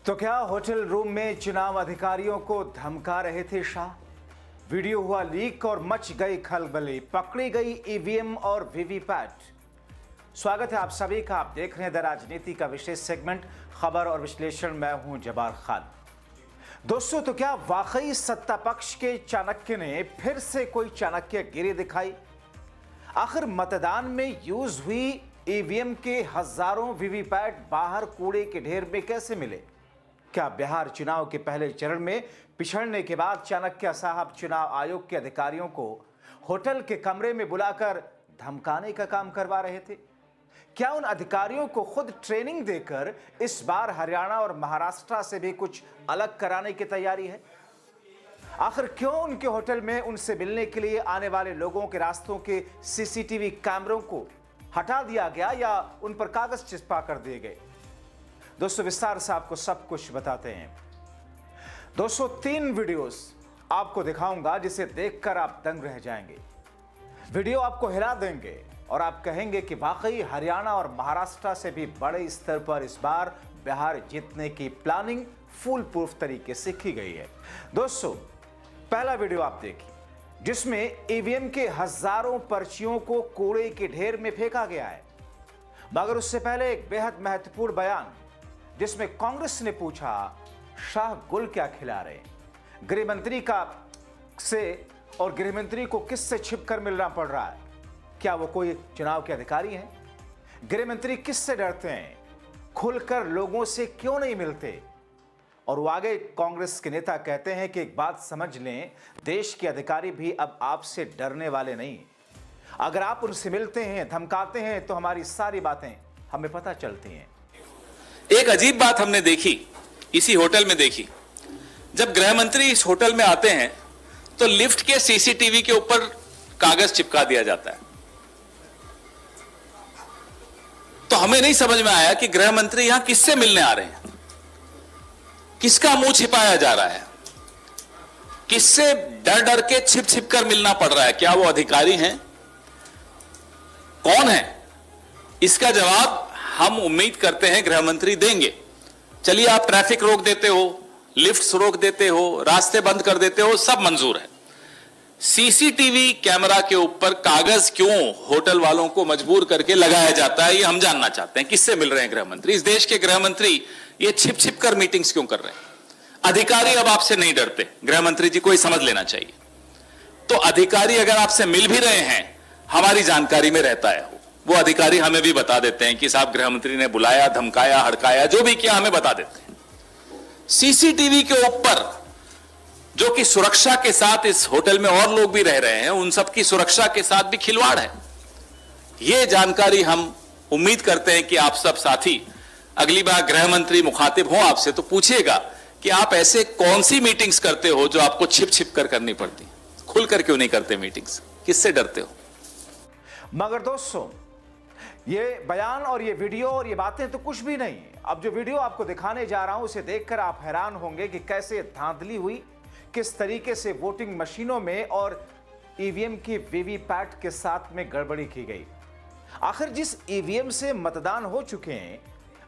तो क्या hotel room में चुनाव अधिकारियों को धमका रहे थे शाह? वीडियो हुआ लीक और मच गई खलबली, पकड़ी गई ईवीएम और वीवीपैट। स्वागत है आप सभी का। आप देख रहे हैं द राजनीति का विशेष सेगमेंट खबर और विश्लेषण। मैं हूं जबार खान। दोस्तों, तो क्या वाकई सत्ता पक्ष के चाणक्य ने फिर से कोई चाणक्यगिरी दिखाई? आखिर मतदान में यूज हुई ईवीएम के हजारों वीवीपैट बाहर कूड़े के ढेर में कैसे मिले? क्या बिहार चुनाव के पहले चरण में पिछड़ने के बाद चाणक्य साहब चुनाव आयोग के अधिकारियों को होटल के कमरे में बुलाकर धमकाने का काम करवा रहे थे? क्या उन अधिकारियों को खुद ट्रेनिंग देकर इस बार हरियाणा और महाराष्ट्र से भी कुछ अलग कराने की तैयारी है? आखिर क्यों उनके होटल में उनसे मिलने के लिए आने वाले लोगों के रास्तों के सीसीटीवी कैमरों को हटा दिया गया या उन पर कागज चिपका कर दिए गए? दोस्तों, विस्तार से आपको सब कुछ बताते हैं। दोस्तों, 3 वीडियोस आपको दिखाऊंगा जिसे देखकर आप दंग रह जाएंगे। वीडियो आपको हिला देंगे और आप कहेंगे कि वाकई हरियाणा और महाराष्ट्र से भी बड़े स्तर पर इस बार बिहार जीतने की प्लानिंग फुल प्रूफ तरीके से की गई है। दोस्तों, पहला वीडियो आप देखिए जिसमें ईवीएम के हजारों पर्चियों को कूड़े के ढेर में फेंका गया है। मगर उससे पहले एक बेहद महत्वपूर्ण बयान जिसमें कांग्रेस ने पूछा, शाह गुल क्या खिला रहे? गृह मंत्री का से और गृह मंत्री को किससे छिपकर मिलना पड़ रहा है? क्या वो कोई चुनाव के अधिकारी हैं? गृह मंत्री किससे डरते हैं? खुलकर लोगों से क्यों नहीं मिलते? और वो आगे कांग्रेस के नेता कहते हैं कि एक बात समझ लें, देश के अधिकारी भी अब आपसे डरने वाले नहीं। अगर आप उनसे मिलते हैं, धमकाते हैं, तो हमारी सारी बातें हमें पता चलती हैं। एक अजीब बात हमने देखी, इसी होटल में देखी। जब गृह मंत्री इस होटल में आते हैं तो लिफ्ट के सीसीटीवी के ऊपर कागज चिपका दिया जाता है। तो हमें नहीं समझ में आया कि गृह मंत्री यहां किससे मिलने आ रहे हैं, किसका मुंह छिपाया जा रहा है, किससे डर डर के छिप छिप कर मिलना पड़ रहा है? क्या वो अधिकारी हैं? कौन है? इसका जवाब हम उम्मीद करते हैं गृह मंत्री देंगे। चलिए, आप ट्रैफिक रोक देते हो, लिफ्ट्स रोक देते हो, रास्ते बंद कर देते हो, सब मंजूर है। सीसीटीवी कैमरा के ऊपर कागज क्यों होटल वालों को मजबूर करके लगाया जाता है, ये हम जानना चाहते हैं। किससे मिल रहे हैं गृह मंत्री? इस देश के गृह मंत्री ये छिप छिप कर मीटिंग्स क्यों कर रहे हैं? अधिकारी अब आपसे नहीं डरते, गृह मंत्री जी को ही समझ लेना चाहिए। तो अधिकारी अगर आपसे मिल भी रहे हैं, हमारी जानकारी में रहता है, वो अधिकारी हमें भी बता देते हैं कि साहब गृह मंत्री ने बुलाया, धमकाया, हड़काया, जो भी किया हमें बता देते हैं। सीसीटीवी के ऊपर जो कि सुरक्षा के साथ इस होटल में और लोग भी रह रहे हैं, उन सबकी सुरक्षा के साथ भी खिलवाड़ है। यह जानकारी हम उम्मीद करते हैं कि आप सब साथी अगली बार गृह मंत्री मुखातिब हो आपसे तो पूछिएगा कि आप ऐसे कौन सी मीटिंग्स करते हो जो आपको छिप छिप कर करनी पड़ती, खुलकर क्यों नहीं करते मीटिंग्स? किससे डरते हो? मगर दोस्तों, ये बयान और ये वीडियो और ये बातें तो कुछ भी नहीं। अब जो वीडियो आपको दिखाने जा रहा हूं उसे देखकर आप हैरान होंगे कि कैसे धांधली हुई, किस तरीके से वोटिंग मशीनों में और ईवीएम की वीवीपैट के साथ में गड़बड़ी की गई। आखिर जिस ईवीएम से मतदान हो चुके हैं,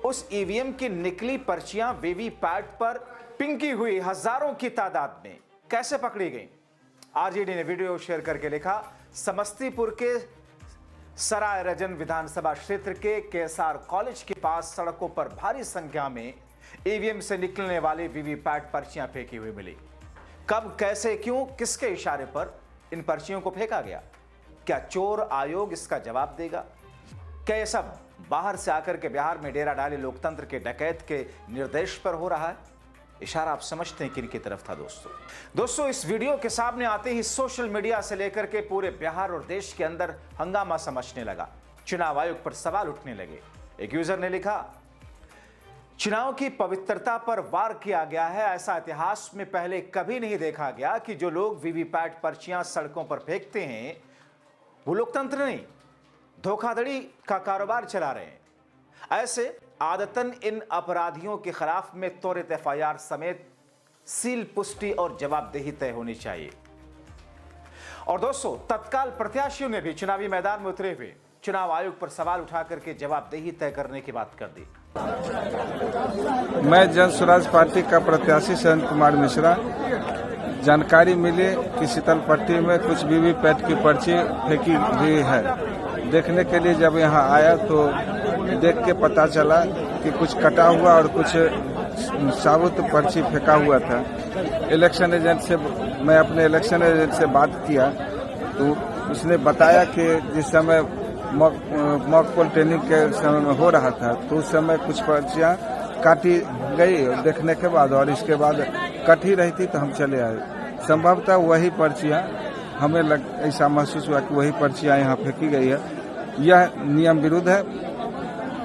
उस ईवीएम की निकली पर्चियां वीवीपैट पर पिंकी हुई हजारों की तादाद में कैसे पकड़ी गई? आरजेडी ने वीडियो शेयर करके लिखा, समस्तीपुर के सराय रजन विधानसभा क्षेत्र के केएसआर कॉलेज के पास सड़कों पर भारी संख्या में ईवीएम से निकलने वाली वीवीपैट पर्चियां फेंकी हुई मिली। कब, कैसे, क्यों, किसके इशारे पर इन पर्चियों को फेंका गया? क्या चोर आयोग इसका जवाब देगा? क्या यह सब बाहर से आकर के बिहार में डेरा डाले लोकतंत्र के डकैत के निर्देश पर हो रहा है? इशारा आप समझते हैं किनकी तरफ था? दोस्तों, इस वीडियो के सामने आते ही सोशल मीडिया से लेकर के पूरे बिहार और देश के अंदर हंगामा समझने लगा। चुनाव आयोग पर सवाल उठने लगे। एक यूजर ने लिखा, चुनाव की पवित्रता पर वार किया गया है। ऐसा इतिहास में पहले कभी नहीं देखा गया कि जो लोग वीवीपैट पर्चियां सड़कों पर फेंकते हैं वो लोकतंत्र नहीं, धोखाधड़ी का कारोबार चला रहे हैं। ऐसे आदतन इन अपराधियों के खिलाफ में त्वरित एफआईआर समेत सील पुष्टि और जवाबदेही तय होनी चाहिए। और दोस्तों, तत्काल प्रत्याशियों ने भी चुनावी मैदान में उतरे हुए चुनाव आयोग पर सवाल उठा करके जवाबदेही तय करने की बात कर दी। मैं जन स्वराज पार्टी का प्रत्याशी संत कुमार मिश्रा। जानकारी मिली कि शीतलपट्टी में कुछ वीवीपैट की पर्ची फेंकी हुई है। देखने के लिए जब यहाँ आया तो देख के पता चला कि कुछ कटा हुआ और कुछ साबुत पर्ची फेंका हुआ था। इलेक्शन एजेंट से मैं अपने इलेक्शन एजेंट से बात किया तो उसने बताया कि जिस समय मॉक पोल ट्रेनिंग के समय में हो रहा था तो उस समय कुछ पर्चियां काटी गई देखने के बाद, और इसके बाद कट ही रही थी तो हम चले आए। संभवतः वही पर्चियां हमें ऐसा महसूस हुआ कि वही पर्चियां यहाँ फेंकी गई है। यह नियम विरुद्ध है।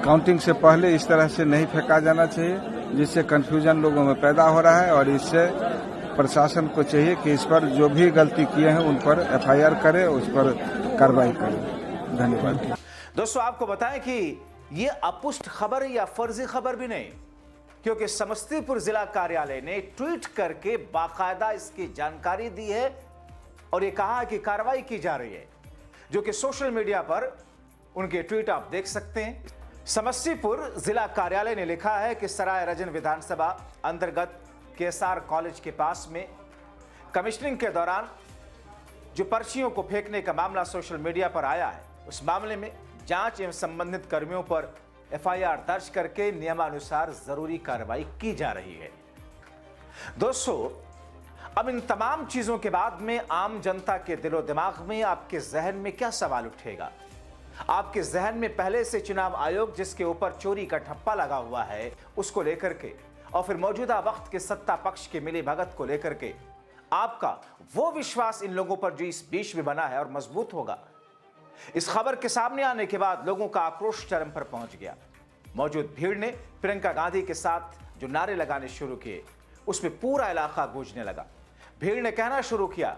काउंटिंग से पहले इस तरह से नहीं फेंका जाना चाहिए, जिससे कंफ्यूजन लोगों में पैदा हो रहा है। और इससे प्रशासन को चाहिए कि इस पर जो भी गलती किए हैं उन पर एफआईआर करे, उस पर कार्रवाई करे। धन्यवाद। दोस्तों, आपको बताएं कि ये अपुष्ट खबर या फर्जी खबर भी नहीं, क्योंकि समस्तीपुर जिला कार्यालय ने ट्वीट करके बाकायदा इसकी जानकारी दी है और ये कहा कि कार्रवाई की जा रही है, जो कि सोशल मीडिया पर उनके ट्वीट आप देख सकते हैं। समस्तीपुर जिला कार्यालय ने लिखा है कि सराय रजन विधानसभा अंतर्गत केएसआर कॉलेज के पास में कमिश्निंग के दौरान जो पर्चियों को फेंकने का मामला सोशल मीडिया पर आया है, उस मामले में जांच एवं संबंधित कर्मियों पर एफआईआर दर्ज करके नियमानुसार जरूरी कार्रवाई की जा रही है। दोस्तों, अब इन तमाम चीजों के बाद में आम जनता के दिलो दिमाग में, आपके जहन में क्या सवाल उठेगा? आपके जहन में पहले से चुनाव आयोग जिसके ऊपर चोरी का ठप्पा लगा हुआ है उसको लेकर के, और फिर मौजूदा वक्त के सत्ता पक्ष की मिली भगत को लेकर के आपका वो विश्वास इन लोगों पर जो इस बीच में बना है और मजबूत होगा। इस खबर के सामने आने के बाद लोगों का आक्रोश चरम पर पहुंच गया। मौजूद भीड़ ने प्रियंका गांधी के साथ जो नारे लगाने शुरू किए, उसमें पूरा इलाका गूंजने लगा। भीड़ ने कहना शुरू किया,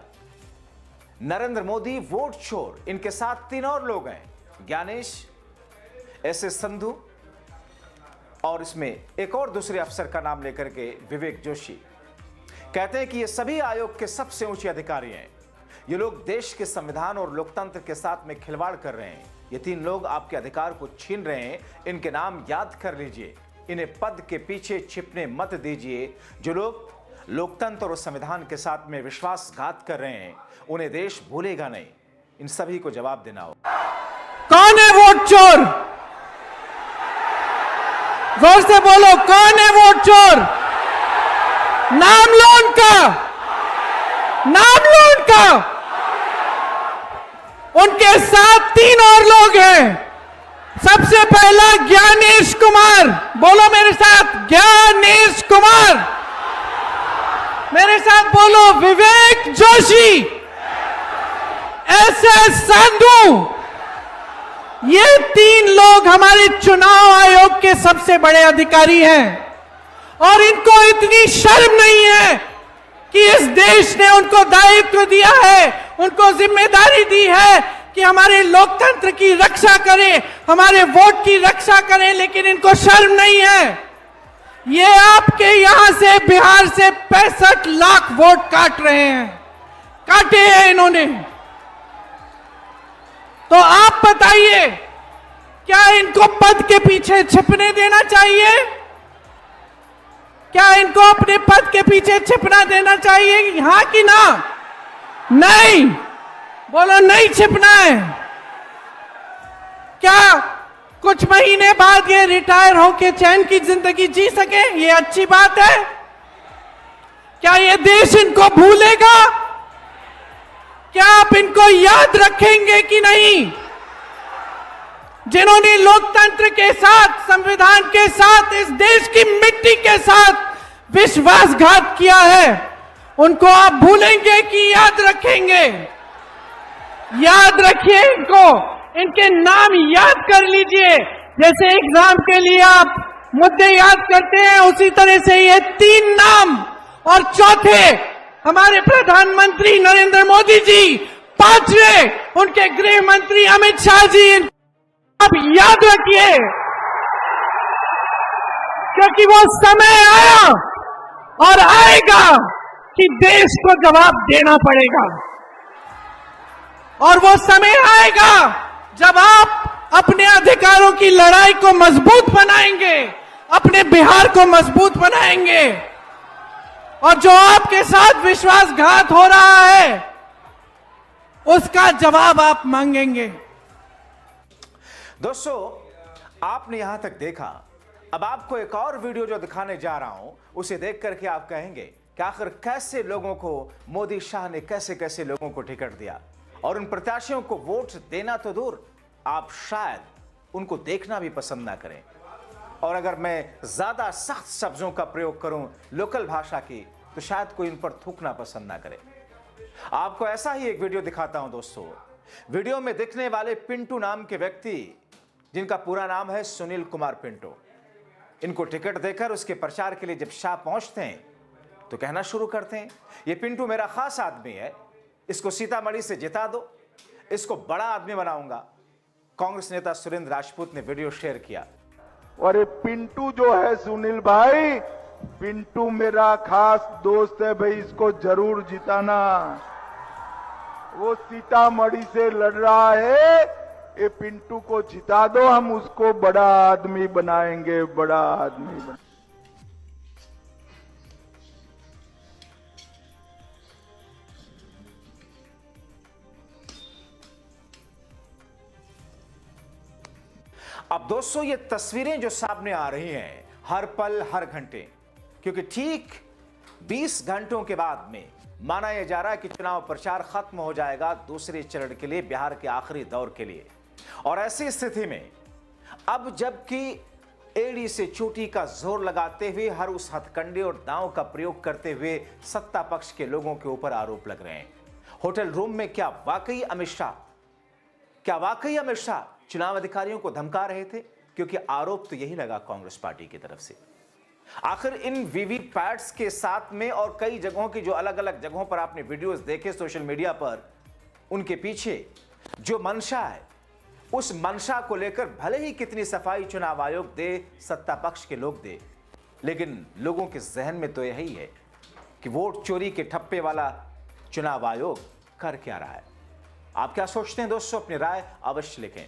नरेंद्र मोदी वोट चोर। इनके साथ 3 और लोग हैं, ज्ञानेश, एस.एस. संधू और इसमें एक और दूसरे अफसर का नाम लेकर के विवेक जोशी। कहते हैं कि ये सभी आयोग के सबसे ऊंचे अधिकारी हैं। ये लोग देश के संविधान और लोकतंत्र के साथ में खिलवाड़ कर रहे हैं। ये 3 लोग आपके अधिकार को छीन रहे हैं। इनके नाम याद कर लीजिए, इन्हें पद के पीछे छिपने मत दीजिए। जो लोग लोकतंत्र और संविधान के साथ में विश्वासघात कर रहे हैं, उन्हें देश भूलेगा नहीं। इन सभी को जवाब देना हो। कौन है वोट चोर? जोर से बोलो, कौन है वोट चोर? नाम लो उनका, नाम लो उनका। उनके साथ 3 और लोग हैं। सबसे पहला ज्ञानेश कुमार, बोलो मेरे साथ, ज्ञानेश कुमार। मेरे साथ बोलो, विवेक जोशी, एस.एस. संधू। ये 3 लोग हमारे चुनाव आयोग के सबसे बड़े अधिकारी हैं और इनको इतनी शर्म नहीं है कि इस देश ने उनको दायित्व दिया है, उनको जिम्मेदारी दी है कि हमारे लोकतंत्र की रक्षा करें, हमारे वोट की रक्षा करें, लेकिन इनको शर्म नहीं है। ये आपके यहां से, बिहार से 65 लाख वोट काट रहे हैं, काटे हैं इन्होंने। तो आप बताइए, क्या इनको पद के पीछे छिपने देना चाहिए? क्या इनको अपने पद के पीछे छिपना देना चाहिए, हाँ कि ना? नहीं, बोलो नहीं छिपना है। क्या कुछ महीने बाद ये रिटायर होकर चैन की जिंदगी जी सके? ये अच्छी बात है? क्या ये देश इनको भूलेगा? क्या आप इनको याद रखेंगे कि नहीं? जिन्होंने लोकतंत्र के साथ, संविधान के साथ, इस देश की मिट्टी के साथ विश्वासघात किया है, उनको आप भूलेंगे कि याद रखेंगे? याद रखिए इनको, इनके नाम याद कर लीजिए। जैसे एग्जाम के लिए आप मुद्दे याद करते हैं, उसी तरह से ये 3 नाम, और चौथे हमारे प्रधानमंत्री नरेंद्र मोदी जी, 5वें उनके गृह मंत्री अमित शाह जी, आप याद रखिए, क्योंकि वो समय आया और आएगा कि देश को जवाब देना पड़ेगा। और वो समय आएगा जब आप अपने अधिकारों की लड़ाई को मजबूत बनाएंगे, अपने बिहार को मजबूत बनाएंगे। और जो आपके साथ विश्वासघात हो रहा है उसका जवाब आप मांगेंगे। दोस्तों, आपने यहां तक देखा, अब आपको एक और वीडियो जो दिखाने जा रहा हूं उसे देख करके आप कहेंगे कि आखिर कैसे लोगों को मोदी शाह ने कैसे कैसे लोगों को टिकट दिया, और उन प्रत्याशियों को वोट देना तो दूर, आप शायद उनको देखना भी पसंद ना करें। और अगर मैं ज्यादा सख्त शब्दों का प्रयोग करूं लोकल भाषा की, तो शायद कोई इन पर थूकना पसंद ना करे। आपको ऐसा ही एक वीडियो दिखाता हूं दोस्तों। वीडियो में दिखने वाले पिंटू नाम के व्यक्ति, जिनका पूरा नाम है सुनील कुमार पिंटू, इनको टिकट देकर उसके प्रचार के लिए जब शाह पहुंचते हैं तो कहना शुरू करते हैं, ये पिंटू मेरा खास आदमी है, इसको सीतामढ़ी से जिता दो, इसको बड़ा आदमी बनाऊंगा। कांग्रेस नेता सुरेंद्र राजपूत ने वीडियो शेयर किया। और ये पिंटू जो है सुनील भाई, पिंटू मेरा खास दोस्त है भाई, इसको जरूर जिताना। वो सीतामढ़ी से लड़ रहा है, ये पिंटू को जिता दो, हम उसको बड़ा आदमी बनाएंगे, बड़ा आदमी बनाएंगे। अब दोस्तों, ये तस्वीरें जो सामने आ रही हैं हर पल हर घंटे, क्योंकि ठीक 20 घंटों के बाद में माना यह जा रहा है कि चुनाव प्रचार खत्म हो जाएगा दूसरे चरण के लिए, बिहार के आखिरी दौर के लिए। और ऐसी स्थिति में अब जबकि एड़ी से चोटी का जोर लगाते हुए, हर उस हथकंडे और दांव का प्रयोग करते हुए सत्ता पक्ष के लोगों के ऊपर आरोप लग रहे हैं। होटल रूम में क्या वाकई अमित शाह चुनाव अधिकारियों को धमका रहे थे? क्योंकि आरोप तो यही लगा कांग्रेस पार्टी की तरफ से। आखिर इन वीवीपैट्स के साथ में और कई जगहों की जो अलग अलग जगहों पर आपने वीडियोस देखे सोशल मीडिया पर, उनके पीछे जो मंशा है, उस मंशा को लेकर भले ही कितनी सफाई चुनाव आयोग दे, सत्ता पक्ष के लोग दे, लेकिन लोगों के जहन में तो यही है कि वोट चोरी के ठप्पे वाला चुनाव आयोग कर क्या रहा है। आप क्या सोचते हैं दोस्तों? अपनी राय अवश्य लिखें।